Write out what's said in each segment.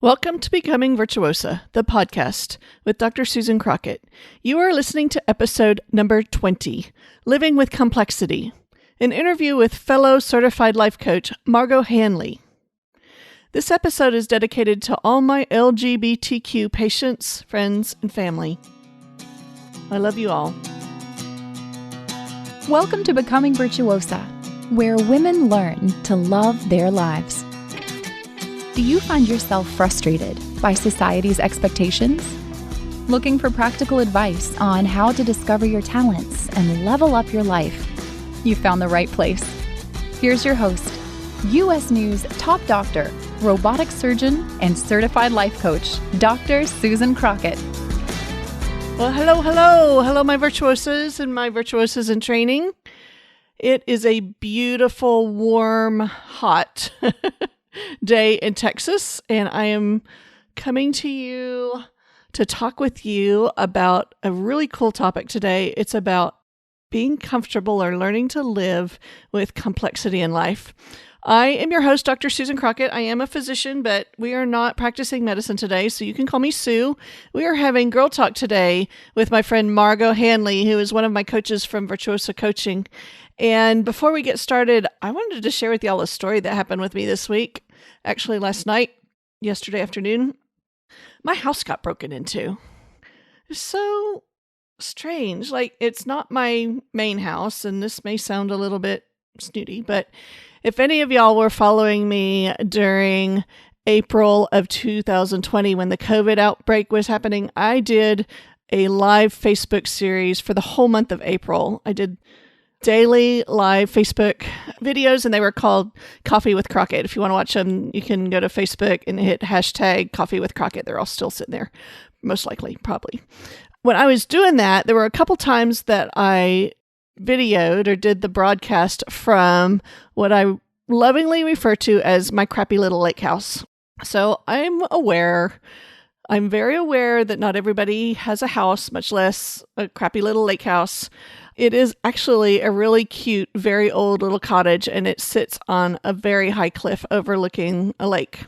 Welcome to Becoming Virtuosa, the podcast with Dr. Susan Crockett. You are listening to episode number 20, Living with Complexity, an interview with fellow certified life coach Margot Hanley. This episode is dedicated to all my LGBTQ patients, friends, and family. I love you all. Welcome to Becoming Virtuosa, where women learn to love their lives. Do you find yourself frustrated by society's expectations? Looking for practical advice on how to discover your talents and level up your life? You found the right place. Here's your host, U.S. News top doctor, robotic surgeon, and certified life coach, Dr. Susan Crockett. Well, hello, my virtuosas and my virtuosas in training. It is a beautiful, warm, hot day in Texas, and I am coming to you to talk with you about a really cool topic today. It's about being comfortable or learning to live with complexity in life. I am your host, Dr. Susan Crockett. I am a physician, but we are not practicing medicine today, so you can call me Sue. We are having Girl Talk today with my friend Margot Hanley, who is one of my coaches from Virtuosa Coaching. And before we get started, I wanted to share with y'all a story that happened with me this week. Actually, last night, yesterday afternoon, my house got broken into. It's so strange. Like, it's not my main house, and this may sound a little bit snooty, but if any of y'all were following me during April of 2020 when the COVID outbreak was happening, I did a live Facebook series for the whole month of April. I did daily live Facebook videos, and they were called Coffee with Crockett. If you want to watch them, you can go to Facebook and hit hashtag Coffee with Crockett. They're all still sitting there, most likely, probably. When I was doing that, there were a couple times that I videoed or did the broadcast from what I lovingly refer to as my crappy little lake house. So I'm very aware that not everybody has a house, much less a crappy little lake house. It is actually a really cute, very old little cottage, and it sits on a very high cliff overlooking a lake.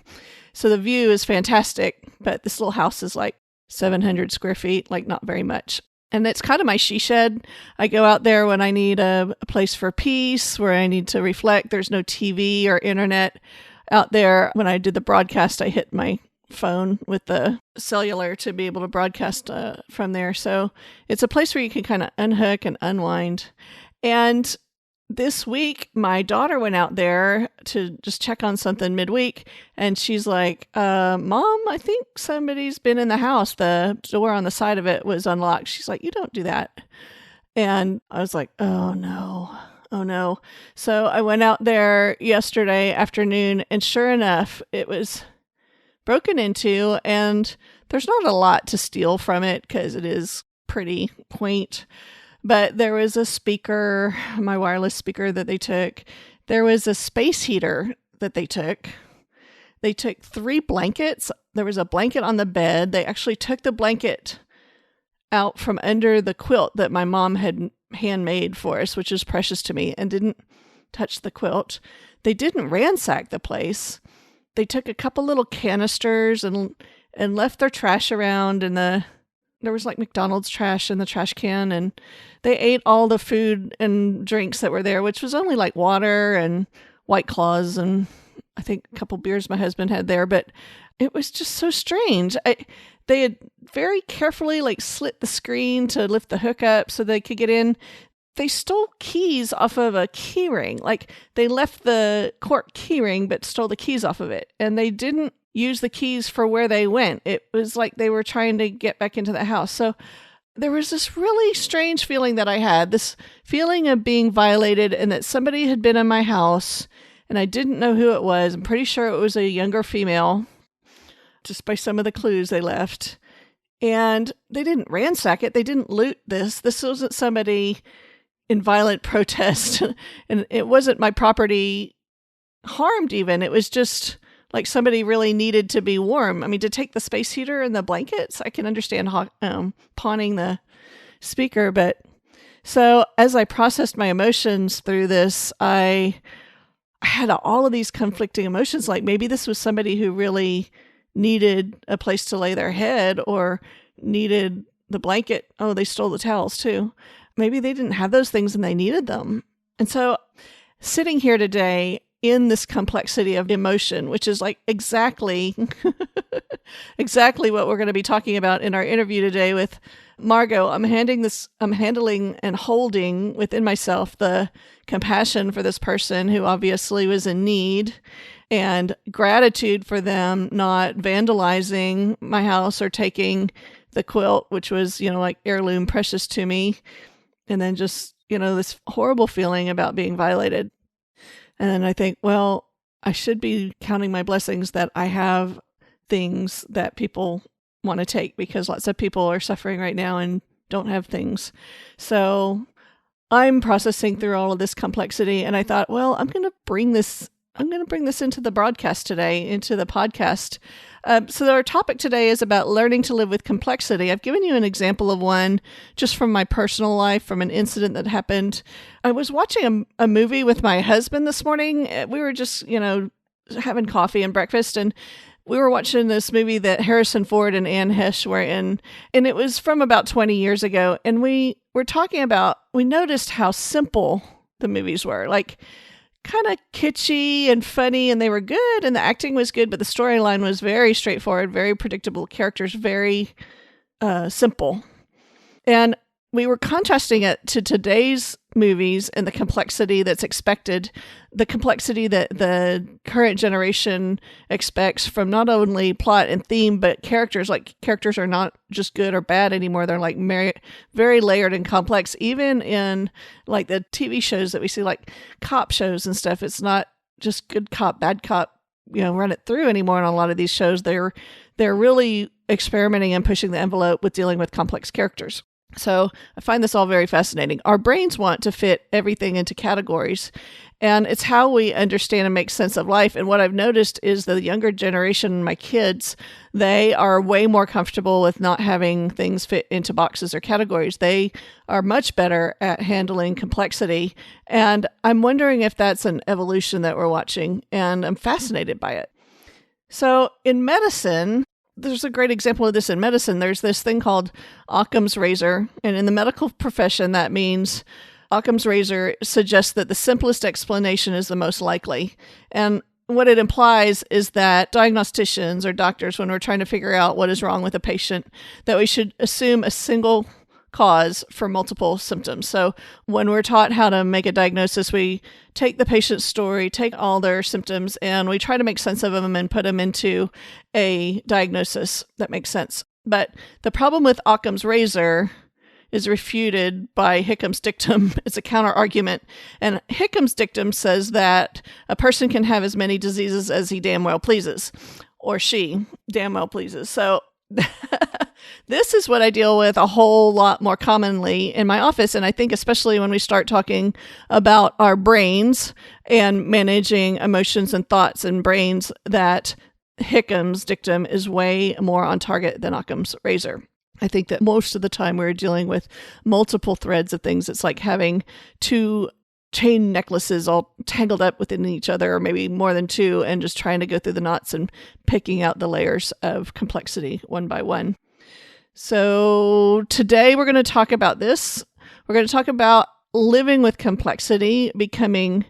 So the view is fantastic, but this little house is like 700 square feet, like not very much. And it's kind of my she shed. I go out there when I need a place for peace, where I need to reflect. There's no TV or internet out there. When I did the broadcast, I hit my phone with the cellular to be able to broadcast from there. So it's a place where you can kind of unhook and unwind. And this week, my daughter went out there to just check on something midweek, and she's like, Mom, I think somebody's been in the house. The door on the side of it was unlocked. She's like, you don't do that. And I was like, oh no. So I went out there yesterday afternoon, and sure enough, it was broken into, and there's not a lot to steal from it because it is pretty quaint. But there was a speaker, my wireless speaker that they took. There was a space heater that they took. They took 3 blankets. There was a blanket on the bed. They actually took the blanket out from under the quilt that my mom had handmade for us, which is precious to me, and didn't touch the quilt. They didn't ransack the place. They took a couple little canisters and left their trash around, and there was like McDonald's trash in the trash can, and they ate all the food and drinks that were there, which was only like water and White Claws and I think a couple beers my husband had there, but it was just so strange. They had very carefully like slit the screen to lift the hook up so they could get in. They stole keys off of a key ring. Like, they left the cork key ring, but stole the keys off of it. And they didn't use the keys for where they went. It was like they were trying to get back into the house. So there was this really strange feeling that I had, this feeling of being violated, and that somebody had been in my house and I didn't know who it was. I'm pretty sure it was a younger female, just by some of the clues they left. And they didn't ransack it. They didn't loot this. This wasn't somebody in violent protest, and it wasn't my property harmed even. It was just like somebody really needed to be warm. I mean, to take the space heater and the blankets, I can understand pawning the speaker. But so as I processed my emotions through this, I had all of these conflicting emotions. Like, maybe this was somebody who really needed a place to lay their head or needed the blanket. Oh, they stole the towels too. Maybe they didn't have those things and they needed them. And so sitting here today in this complexity of emotion, which is like exactly what we're going to be talking about in our interview today with Margot. I'm handling and holding within myself the compassion for this person who obviously was in need, and gratitude for them not vandalizing my house or taking the quilt, which was, like heirloom precious to me. And then just, this horrible feeling about being violated. And then I think, well, I should be counting my blessings that I have things that people want to take, because lots of people are suffering right now and don't have things. So I'm processing through all of this complexity, and I thought, well, I'm going to bring this into the broadcast today, into the podcast. So our topic today is about learning to live with complexity. I've given you an example of one just from my personal life, from an incident that happened. I was watching a movie with my husband this morning. We were just, having coffee and breakfast, and we were watching this movie that Harrison Ford and Anne Heche were in, and it was from about 20 years ago. And we were talking about, we noticed how simple the movies were, like kind of kitschy and funny, and they were good, and the acting was good, but the storyline was very straightforward, very predictable, characters very simple. And we were contrasting it to today's movies and the complexity that's expected, the complexity that the current generation expects from not only plot and theme, but characters. Like, characters are not just good or bad anymore. They're like very layered and complex. Even in like the TV shows that we see, like cop shows and stuff, it's not just good cop, bad cop, run it through anymore. On a lot of these shows, they're really experimenting and pushing the envelope with dealing with complex characters. So I find this all very fascinating. Our brains want to fit everything into categories, and it's how we understand and make sense of life. And what I've noticed is the younger generation, my kids, they are way more comfortable with not having things fit into boxes or categories. They are much better at handling complexity. And I'm wondering if that's an evolution that we're watching, and I'm fascinated by it. So in medicine, there's a great example of this in medicine. There's this thing called Occam's razor. And in the medical profession, that means Occam's razor suggests that the simplest explanation is the most likely. And what it implies is that diagnosticians or doctors, when we're trying to figure out what is wrong with a patient, that we should assume a single cause for multiple symptoms. So when we're taught how to make a diagnosis, we take the patient's story, take all their symptoms, and we try to make sense of them and put them into a diagnosis that makes sense. But the problem with Occam's razor is refuted by Hickham's dictum. It's a counter argument. And Hickham's dictum says that a person can have as many diseases as he damn well pleases, or she damn well pleases. So this is what I deal with a whole lot more commonly in my office. And I think especially when we start talking about our brains and managing emotions and thoughts and brains, that Hickham's dictum is way more on target than Occam's razor. I think that most of the time we're dealing with multiple threads of things. It's like having two chain necklaces all tangled up within each other, or maybe more than two, and just trying to go through the knots and picking out the layers of complexity one by one. So today we're going to talk about this. We're going to talk about living with complexity, becoming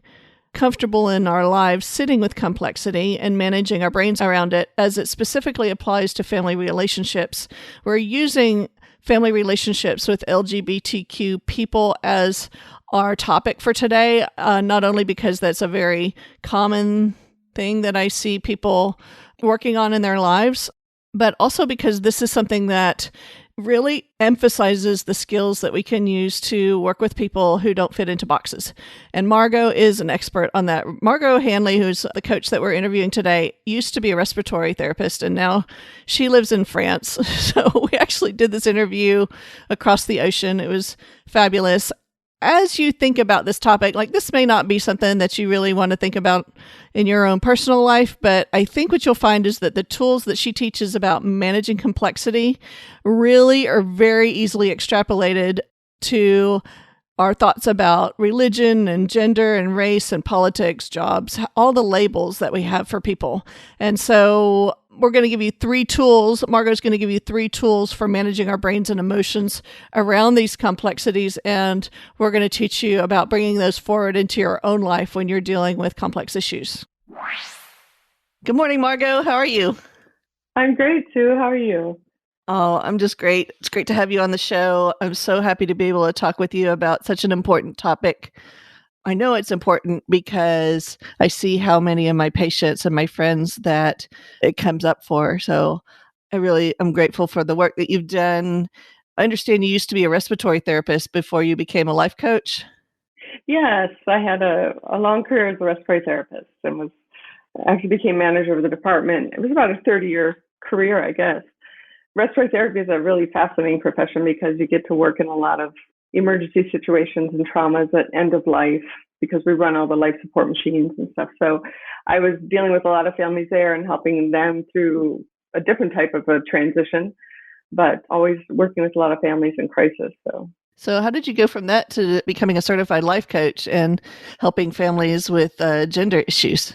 comfortable in our lives, sitting with complexity and managing our brains around it as it specifically applies to family relationships. We're using family relationships with LGBTQ people as our topic for today, not only because that's a very common thing that I see people working on in their lives, but also because this is something that really emphasizes the skills that we can use to work with people who don't fit into boxes. And Margot is an expert on that. Margot Hanley, who's the coach that we're interviewing today, used to be a respiratory therapist, and now she lives in France. So we actually did this interview across the ocean. It was fabulous. As you think about this topic, like, this may not be something that you really want to think about in your own personal life, but I think what you'll find is that the tools that she teaches about managing complexity really are very easily extrapolated to our thoughts about religion and gender and race and politics, jobs, all the labels that we have for people. And so we're going to give you 3 tools. Margot's going to give you 3 tools for managing our brains and emotions around these complexities. And we're going to teach you about bringing those forward into your own life when you're dealing with complex issues. Good morning, Margot. How are you? I'm great, Sue. How are you? Oh, I'm just great. It's great to have you on the show. I'm so happy to be able to talk with you about such an important topic. I know it's important because I see how many of my patients and my friends that it comes up for. So I'm grateful for the work that you've done. I understand you used to be a respiratory therapist before you became a life coach. Yes, I had a long career as a respiratory therapist and actually became manager of the department. It was about a 30-year career, I guess. Respiratory therapy is a really fascinating profession because you get to work in a lot of emergency situations and traumas at end of life because we run all the life support machines and stuff. So I was dealing with a lot of families there and helping them through a different type of a transition, but always working with a lot of families in crisis. So how did you go from that to becoming a certified life coach and helping families with gender issues?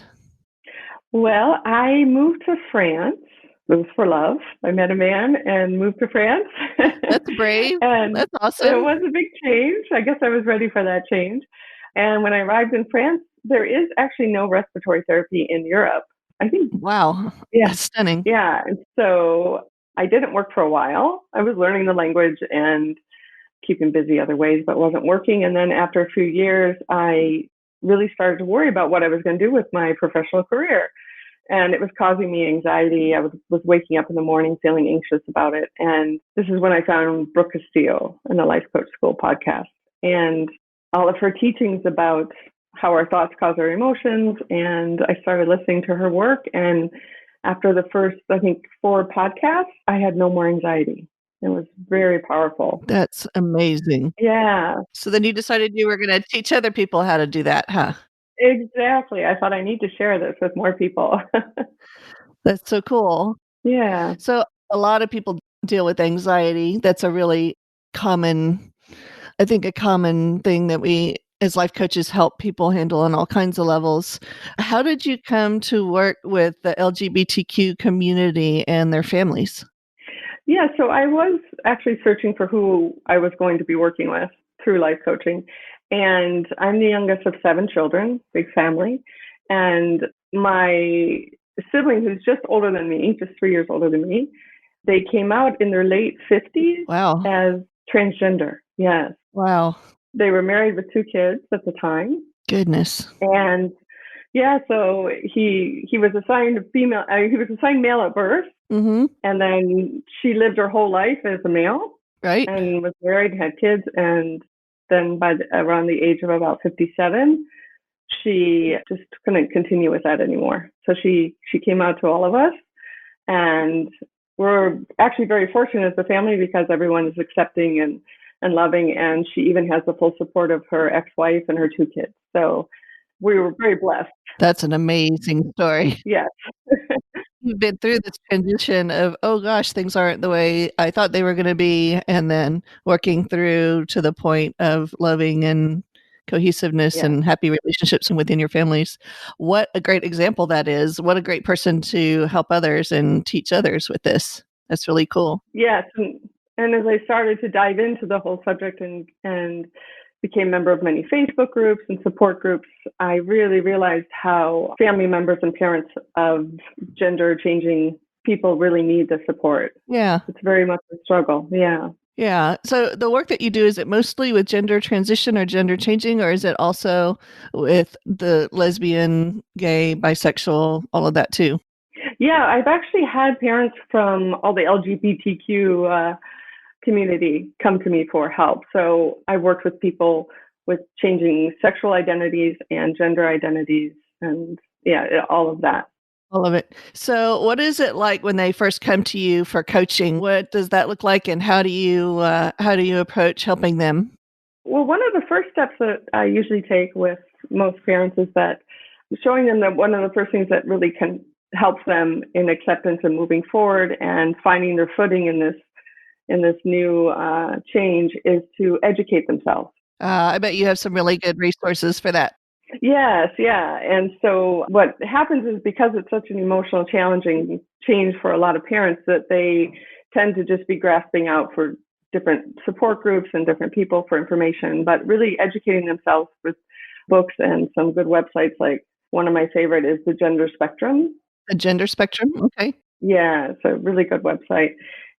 Well, I moved to France. It was for love. I met a man and moved to France. That's brave. And that's awesome. it was a big change. I guess I was ready for that change. And when I arrived in France, there is actually no respiratory therapy in Europe. I think. Wow. Yeah. That's stunning. Yeah. And so I didn't work for a while. I was learning the language and keeping busy other ways, but wasn't working. And then after a few years, I really started to worry about what I was going to do with my professional career. And it was causing me anxiety. I was waking up in the morning feeling anxious about it. And this is when I found Brooke Castillo in the Life Coach School podcast and all of her teachings about how our thoughts cause our emotions. And I started listening to her work. And after the first, I think, 4 podcasts, I had no more anxiety. It was very powerful. That's amazing. Yeah. So then you decided you were going to teach other people how to do that, huh? Exactly. I thought I need to share this with more people. That's so cool. Yeah. So a lot of people deal with anxiety. That's a really common thing that we as life coaches help people handle on all kinds of levels. How did you come to work with the LGBTQ community and their families? Yeah, so I was actually searching for who I was going to be working with through life coaching. And I'm the youngest of 7 children, big family. And my sibling, who's just older than me, just 3 years older than me, they came out in their late 50s. Wow. As transgender. Yes. Wow. They were married with 2 kids at the time. Goodness. And yeah, so he was assigned female. He was assigned male at birth, Mm-hmm. and then she lived her whole life as a male, Right. and was married, had kids, and then around the age of about 57, she just couldn't continue with that anymore. So she came out to all of us, and we're actually very fortunate as a family because everyone is accepting and loving, and she even has the full support of her ex-wife and her 2 kids. So we were very blessed. That's an amazing story. Yes. You've been through this transition of, oh gosh, things aren't the way I thought they were going to be, and then working through to the point of loving and cohesiveness and happy relationships and within your families. What a great example that is. What a great person to help others and teach others with this. That's really cool. Yes. And as I started to dive into the whole subject and became a member of many Facebook groups and support groups, I really realized how family members and parents of gender changing people really need the support. Yeah. It's very much a struggle. Yeah. Yeah. So the work that you do, is it mostly with gender transition or gender changing, or is it also with the lesbian, gay, bisexual, all of that too? Yeah, I've actually had parents from all the LGBTQ community come to me for help. So I worked with people with changing sexual identities and gender identities and all of that. All of it. So what is it like when they first come to you for coaching? What does that look like, and how do you approach helping them? Well, one of the first steps that I usually take with most parents is that showing them that one of the first things that really can help them in acceptance and moving forward and finding their footing in this new change is to educate themselves. I bet you have some really good resources for that. Yes, yeah. And so what happens is because it's such an emotional, challenging change for a lot of parents that they tend to just be grasping out for different support groups and different people for information, but really educating themselves with books and some good websites. Like one of my favorite is the Gender Spectrum. The Gender Spectrum? Okay. Yeah, it's a really good website.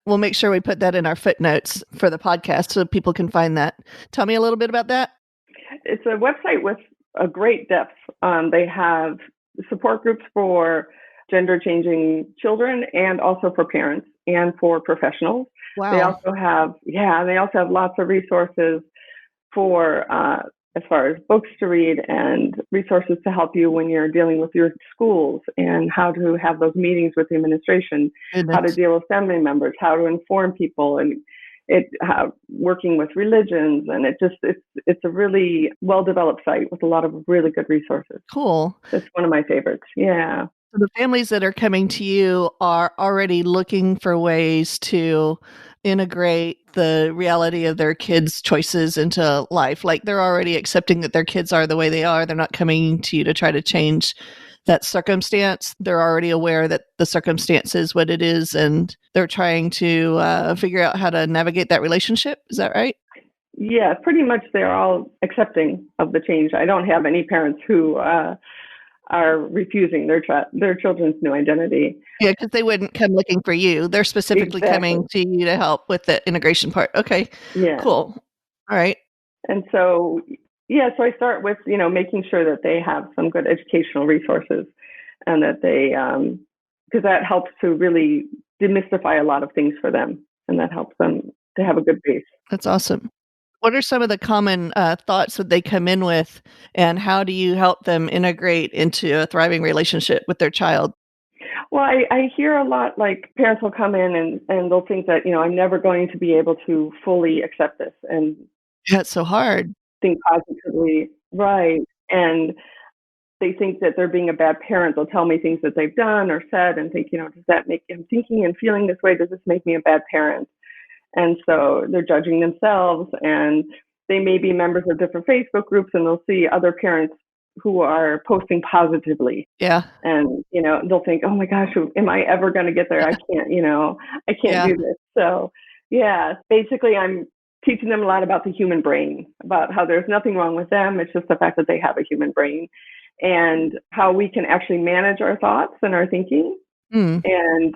We'll make sure we put that in our footnotes for the podcast so people can find that. Tell me a little bit about that. It's a website with a great depth. They have support groups for gender changing children and also for parents and for professionals. Wow. They also have lots of resources for as far as books to read and resources to help you when you're dealing with your schools and how to have those meetings with the administration, how to deal with family members, how to inform people, and working with religions. And it's a really well-developed site with a lot of really good resources. Cool. It's one of my favorites. Yeah. So the families that are coming to you are already looking for ways to integrate the reality of their kids' choices into life. Like they're already accepting that their kids are the way they are. They're not coming to you to try to change that circumstance. They're already aware that the circumstance is what it is, and they're trying to figure out how to navigate that relationship. Is that right? Yeah, pretty much they're all accepting of the change. I don't have any parents who are refusing their children's new identity. Yeah, because they wouldn't come looking for you. They're specifically coming to you to help with the integration part. Okay, yeah, cool. All right. And so, so I start with, making sure that they have some good educational resources and that they, because that helps to really demystify a lot of things for them, and that helps them to have a good base. That's awesome. What are some of the common thoughts that they come in with, and how do you help them integrate into a thriving relationship with their child? Well, I hear a lot, like parents will come in and they'll think that, I'm never going to be able to fully accept this. And yeah, it's so hard. Think positively. Right. And they think that they're being a bad parent. They'll tell me things that they've done or said and think, does that make them thinking and feeling this way? Does this make me a bad parent? And so they're judging themselves, and they may be members of different Facebook groups, and they'll see other parents who are posting positively. Yeah. And, they'll think, oh my gosh, am I ever going to get there? I can't do this. So basically I'm teaching them a lot about the human brain, about how there's nothing wrong with them. It's just the fact that they have a human brain, and how we can actually manage our thoughts and our thinking. And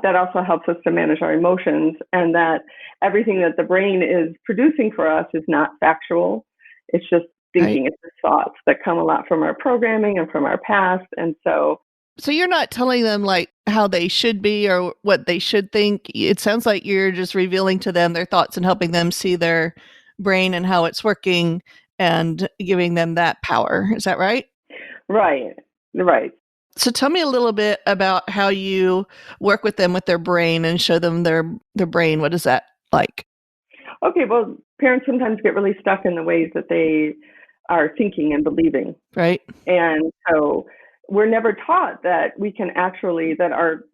that also helps us to manage our emotions, and that everything that the brain is producing for us is not factual. It's just thinking. Right. It's just thoughts that come a lot from our programming and from our past. And so you're not telling them like how they should be or what they should think. It sounds like you're just revealing to them their thoughts and helping them see their brain and how it's working and giving them that power. Is that right? Right. So tell me a little bit about how you work with them with their brain and show them their brain. What is that like? Okay, well, parents sometimes get really stuck in the ways that they are thinking and believing. Right. And so we're never taught that we can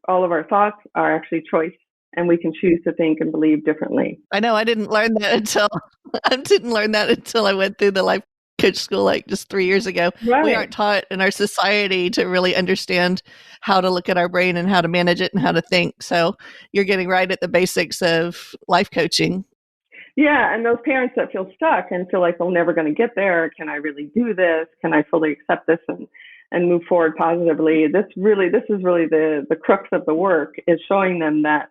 all of our thoughts are actually choice, and we can choose to think and believe differently. I know. I didn't learn that until I went through the life coach school like just 3 years ago. Right. We aren't taught in our society to really understand how to look at our brain and how to manage it and how to think. So you're getting right at the basics of life coaching. Yeah, and those parents that feel stuck and feel like they're never going to get there, can I really do this? Can I fully accept this and move forward positively? This is really the crux of the work, is showing them that.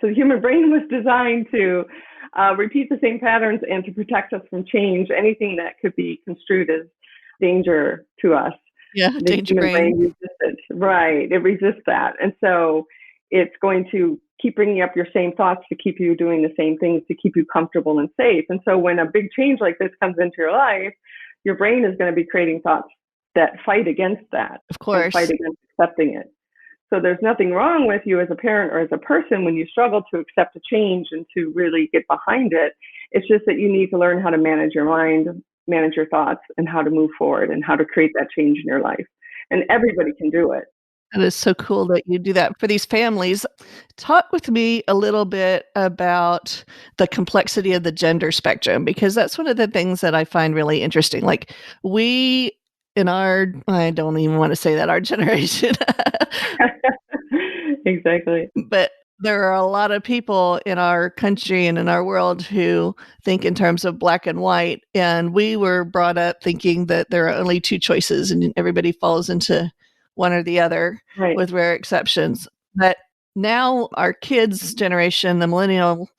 So the human brain was designed to repeat the same patterns and to protect us from change. Anything that could be construed as danger to us. Yeah, the danger human brain. resists it. Right, it resists that. And so it's going to keep bringing up your same thoughts to keep you doing the same things, to keep you comfortable and safe. And so when a big change like this comes into your life, your brain is going to be creating thoughts that fight against that. Of course. Fight against accepting it. So there's nothing wrong with you as a parent or as a person when you struggle to accept a change and to really get behind it. It's just that you need to learn how to manage your mind, manage your thoughts, and how to move forward and how to create that change in your life. And everybody can do it. That is so cool that you do that for these families. Talk with me a little bit about the complexity of the gender spectrum, because that's one of the things that I find really interesting. Like I don't even want to say that, our generation. Exactly. But there are a lot of people in our country and in our world who think in terms of black and white. And we were brought up thinking that there are only two choices and everybody falls into one or the other Right. with rare exceptions. But now our kids' generation, the millennial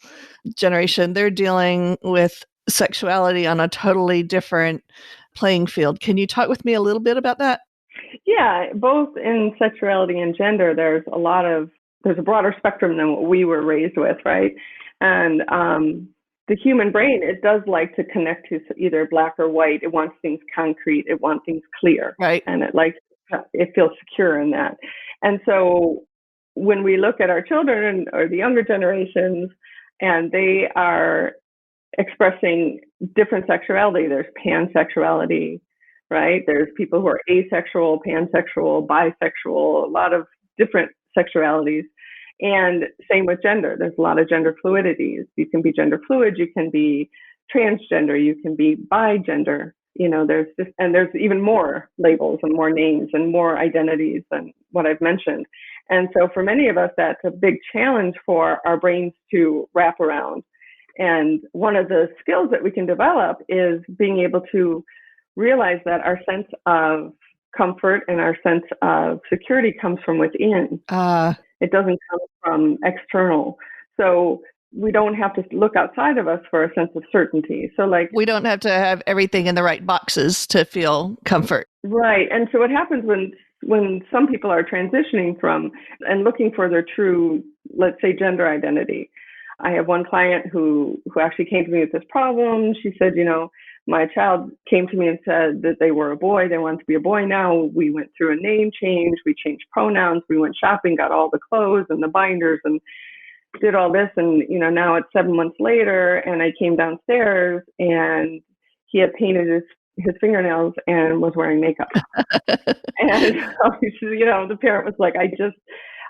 generation, they're dealing with sexuality on a totally different playing field. Can you talk with me a little bit about that? Yeah, both in sexuality and gender, there's a broader spectrum than what we were raised with, right? And the human brain, it does like to connect to either black or white. It wants things concrete. It wants things clear, Right. and it feels secure in that. And so when we look at our children or the younger generations, and they are expressing different sexuality, there's pansexuality, right? There's people who are asexual, pansexual, bisexual, a lot of different sexualities. And same with gender. There's a lot of gender fluidities. You can be gender fluid, you can be transgender, you can be bigender. There's even more labels and more names and more identities than what I've mentioned. And so for many of us, that's a big challenge for our brains to wrap around. And one of the skills that we can develop is being able to realize that our sense of comfort and our sense of security comes from within. It doesn't come from external. So we don't have to look outside of us for a sense of certainty. So we don't have to have everything in the right boxes to feel comfort. Right. And so what happens when some people are transitioning from and looking for their true, let's say, gender identity. I have one client who actually came to me with this problem. She said, my child came to me and said that they were a boy. They wanted to be a boy now. We went through a name change. We changed pronouns. We went shopping, got all the clothes and the binders and did all this. And, now it's 7 months later and I came downstairs and he had painted his fingernails and was wearing makeup. And the parent was like,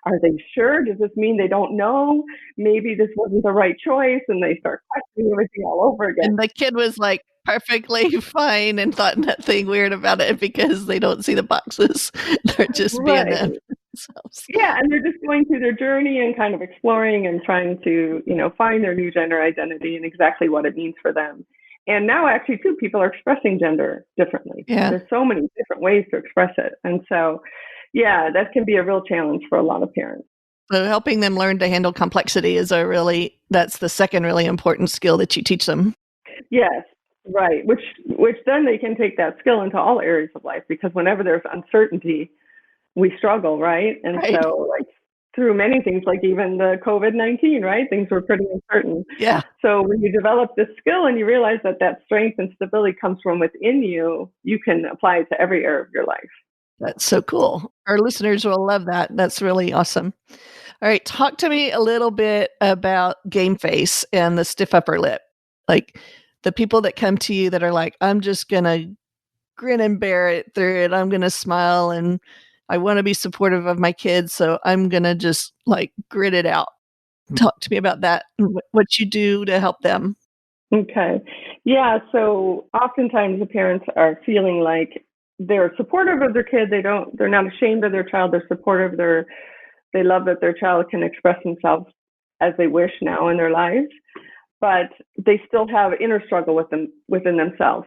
are they sure? Does this mean they don't know? Maybe this wasn't the right choice. And they start questioning everything all over again. And the kid was like perfectly fine and thought nothing weird about it because they don't see the boxes. They're just being themselves. Yeah, and they're just going through their journey and kind of exploring and trying to, find their new gender identity and exactly what it means for them. And now actually, too, people are expressing gender differently. Yeah. There's so many different ways to express it. And so, yeah, that can be a real challenge for a lot of parents. So helping them learn to handle complexity is that's the second really important skill that you teach them. Yes, right. Which then they can take that skill into all areas of life, because whenever there's uncertainty, we struggle, right? And so through many things, like even the COVID-19, right? Things were pretty uncertain. Yeah. So when you develop this skill and you realize that strength and stability comes from within you, you can apply it to every area of your life. That's so cool. Our listeners will love that. That's really awesome. All right. Talk to me a little bit about game face and the stiff upper lip. Like the people that come to you that are like, I'm just going to grin and bear it through it. I'm going to smile and I want to be supportive of my kids. So I'm going to just grit it out. Talk to me about that and what you do to help them. Okay. Yeah. So oftentimes the parents are feeling like they're supportive of their kid. They're not ashamed of their child. They're supportive. They love that their child can express themselves as they wish now in their lives, but they still have inner struggle within themselves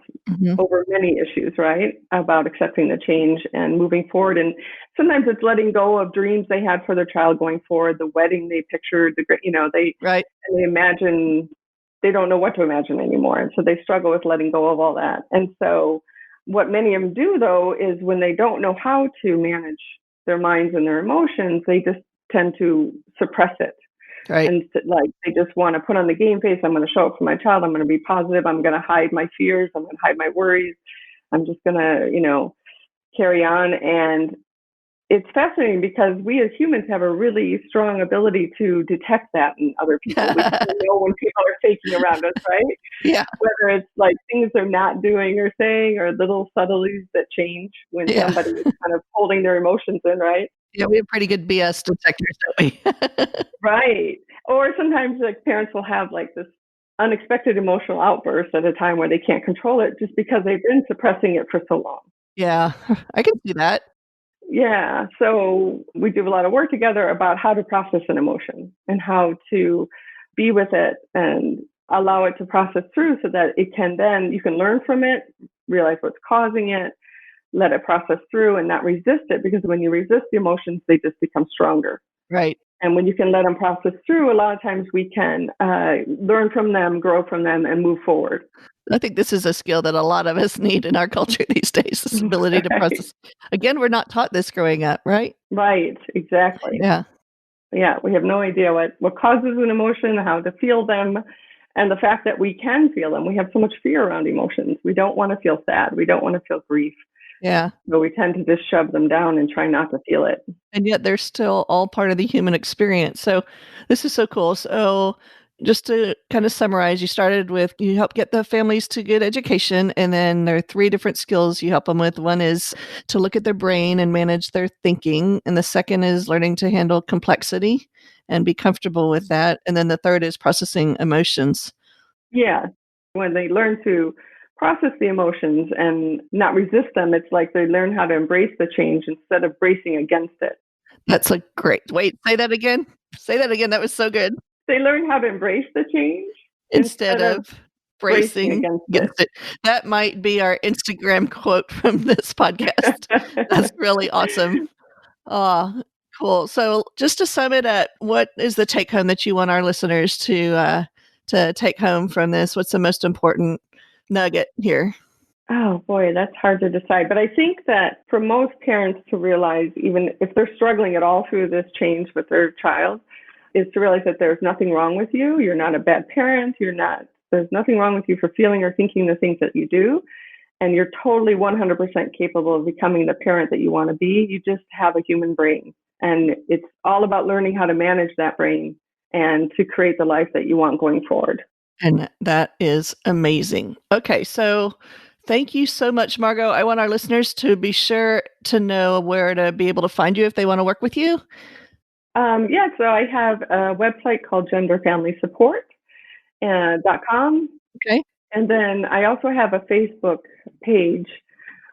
over many issues, right? About accepting the change and moving forward. And sometimes it's letting go of dreams they had for their child going forward, the wedding they pictured, they imagine, they don't know what to imagine anymore. And so they struggle with letting go of all that. And so what many of them do, though, is when they don't know how to manage their minds and their emotions, they just tend to suppress it. Right. And they just want to put on the game face. I'm going to show up for my child. I'm going to be positive. I'm going to hide my fears. I'm going to hide my worries. I'm just going to, carry on. And it's fascinating because we as humans have a really strong ability to detect that in other people. We can know when people are faking around us, right? Yeah. Whether it's things they're not doing or saying, or little subtleties that change when somebody is kind of holding their emotions in, right? Yeah, we have pretty good BS detectors, don't we? Right. Or sometimes parents will have this unexpected emotional outburst at a time where they can't control it just because they've been suppressing it for so long. Yeah, I can see that. Yeah. So we do a lot of work together about how to process an emotion and how to be with it and allow it to process through so that it can then, you can learn from it, realize what's causing it, let it process through and not resist it. Because when you resist the emotions, they just become stronger. Right. And when you can let them process through, a lot of times we can learn from them, grow from them, and move forward. I think this is a skill that a lot of us need in our culture these days, this ability to process. Again, we're not taught this growing up, right? Right, exactly. Yeah. Yeah, we have no idea what causes an emotion, how to feel them, and the fact that we can feel them. We have so much fear around emotions. We don't want to feel sad. We don't want to feel grief. Yeah. So we tend to just shove them down and try not to feel it. And yet they're still all part of the human experience. So this is so cool. So just to kind of summarize, you started with you help get the families to good education, and then there are 3 different skills you help them with. One is to look at their brain and manage their thinking, and the second is learning to handle complexity and be comfortable with that, and then the third is processing emotions. Yeah. When they learn to process the emotions and not resist them, it's like they learn how to embrace the change instead of bracing against it. That's a great wait, say that again. Say that again. That was so good. They learn how to embrace the change Instead of bracing against against it. That might be our Instagram quote from this podcast. That's really awesome. Oh, cool. So just to sum it up, what is the take home that you want our listeners to take home from this? What's the most important nugget here? Oh boy, that's hard to decide. But I think that for most parents to realize, even if they're struggling at all through this change with their child, is to realize that there's nothing wrong with you. You're not a bad parent. There's nothing wrong with you for feeling or thinking the things that you do. And you're totally 100% capable of becoming the parent that you want to be. You just have a human brain. And it's all about learning how to manage that brain and to create the life that you want going forward. And that is amazing. Okay, so thank you so much, Margot. I want our listeners to be sure to know where to be able to find you if they want to work with you. So I have a website called genderfamilysupport.com. Okay. And then I also have a Facebook page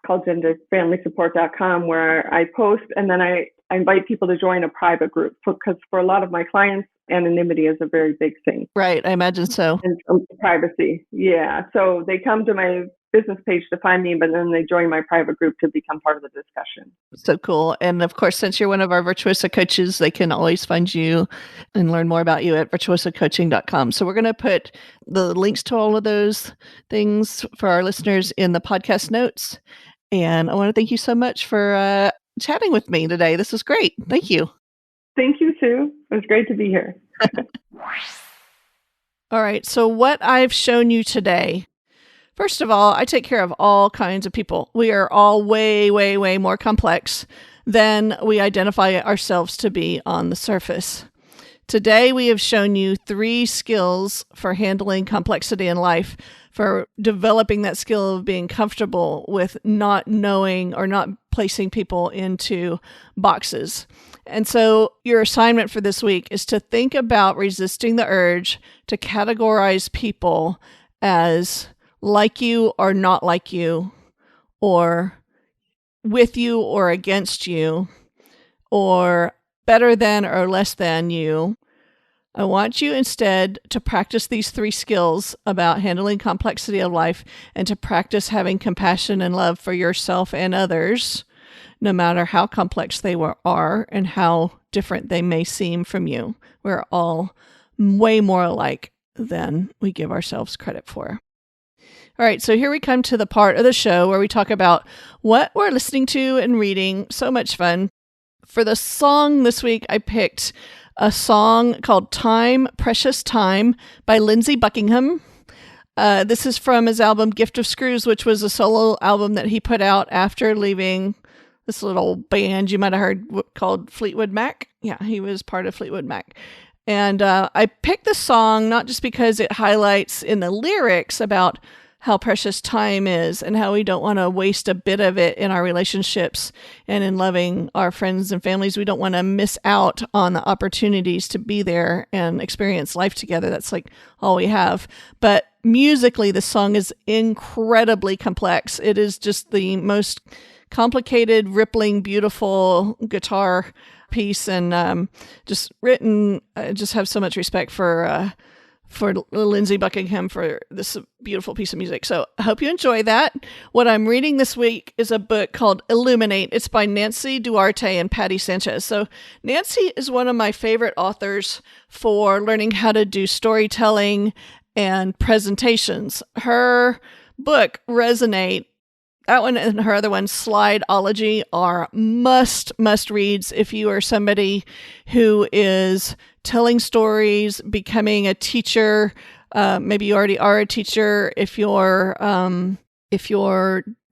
called genderfamilysupport.com where I post, and then I invite people to join a private group because for a lot of my clients, anonymity is a very big thing. Right. I imagine so. And privacy. Yeah. So they come to my business page to find me, but then they join my private group to become part of the discussion. So cool. And of course, since you're one of our Virtuosa coaches, they can always find you and learn more about you at virtuosacoaching.com. So we're going to put the links to all of those things for our listeners in the podcast notes. And I want to thank you so much for chatting with me today. This was great. Thank you. Thank you, Sue. It was great to be here. All right. So what I've shown you today, first of all, I take care of all kinds of people. We are all way, way, way more complex than we identify ourselves to be on the surface. Today, we have shown you 3 skills for handling complexity in life, for developing that skill of being comfortable with not knowing or not placing people into boxes. And so your assignment for this week is to think about resisting the urge to categorize people as like you or not like you, or with you or against you, or better than or less than you. I want you instead to practice these 3 skills about handling complexity of life and to practice having compassion and love for yourself and others, no matter how complex they are and how different they may seem from you. We're all way more alike than we give ourselves credit for. All right, so here we come to the part of the show where we talk about what we're listening to and reading. So much fun. For the song this week, I picked a song called Time, Precious Time by Lindsey Buckingham. This is from his album Gift of Screws, which was a solo album that he put out after leaving this little band you might have heard called Fleetwood Mac. Yeah, he was part of Fleetwood Mac. And I picked this song not just because it highlights in the lyrics about how precious time is and how we don't want to waste a bit of it in our relationships and in loving our friends and families. We don't want to miss out on the opportunities to be there and experience life together. That's like all we have. But musically, the song is incredibly complex. It is just the most complicated, rippling, beautiful guitar piece, and just written. I just have so much respect for Lindsey Buckingham for this beautiful piece of music. So I hope you enjoy that. What I'm reading this week is a book called Illuminate. It's by Nancy Duarte and Patty Sanchez. So Nancy is one of my favorite authors for learning how to do storytelling and presentations. Her book, Resonate, that one and her other one, Slideology, are must reads if you are somebody who is telling stories, becoming a teacher. Maybe you already are a teacher. If you're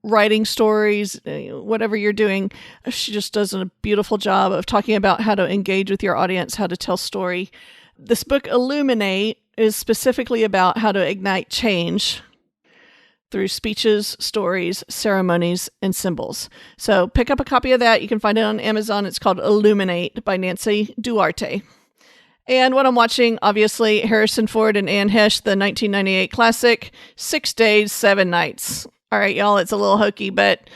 writing stories, whatever you're doing, she just does a beautiful job of talking about how to engage with your audience, how to tell story. This book, Illuminate, is specifically about how to ignite change through speeches, stories, ceremonies, and symbols. So pick up a copy of that. You can find it on Amazon. It's called Illuminate by Nancy Duarte. And what I'm watching, obviously, Harrison Ford and Anne Hesh, the 1998 classic, 6 Days, 7 Nights. All right, y'all, it's a little hokey, but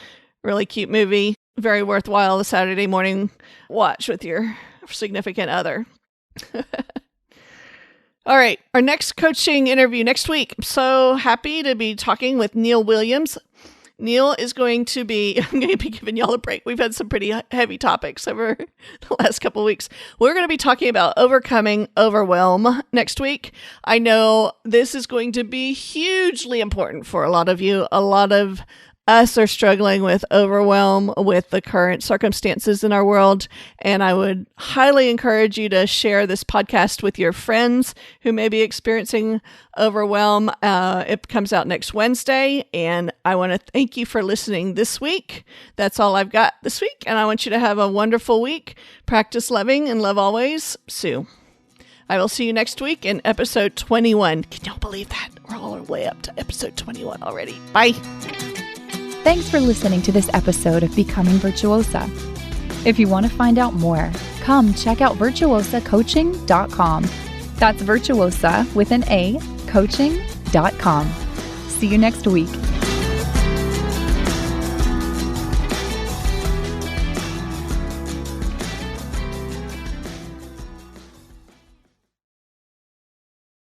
really cute movie. Very worthwhile the Saturday morning watch with your significant other. All right, our next coaching interview next week. I'm so happy to be talking with Neil Williams. Neil is going to be, I'm going to be giving y'all a break. We've had some pretty heavy topics over the last couple of weeks. We're going to be talking about overcoming overwhelm next week. I know this is going to be hugely important for a lot of you. A lot of us are struggling with overwhelm with the current circumstances in our world. And I would highly encourage you to share this podcast with your friends who may be experiencing overwhelm. It comes out next Wednesday. And I want to thank you for listening this week. That's all I've got this week. And I want you to have a wonderful week. Practice loving and love always. Sue. I will see you next week in episode 21. Can y'all believe that? We're all the way up to episode 21 already. Bye. Thanks for listening to this episode of Becoming Virtuosa. If you want to find out more, come check out virtuosacoaching.com. That's virtuosa with an A, coaching.com. See you next week.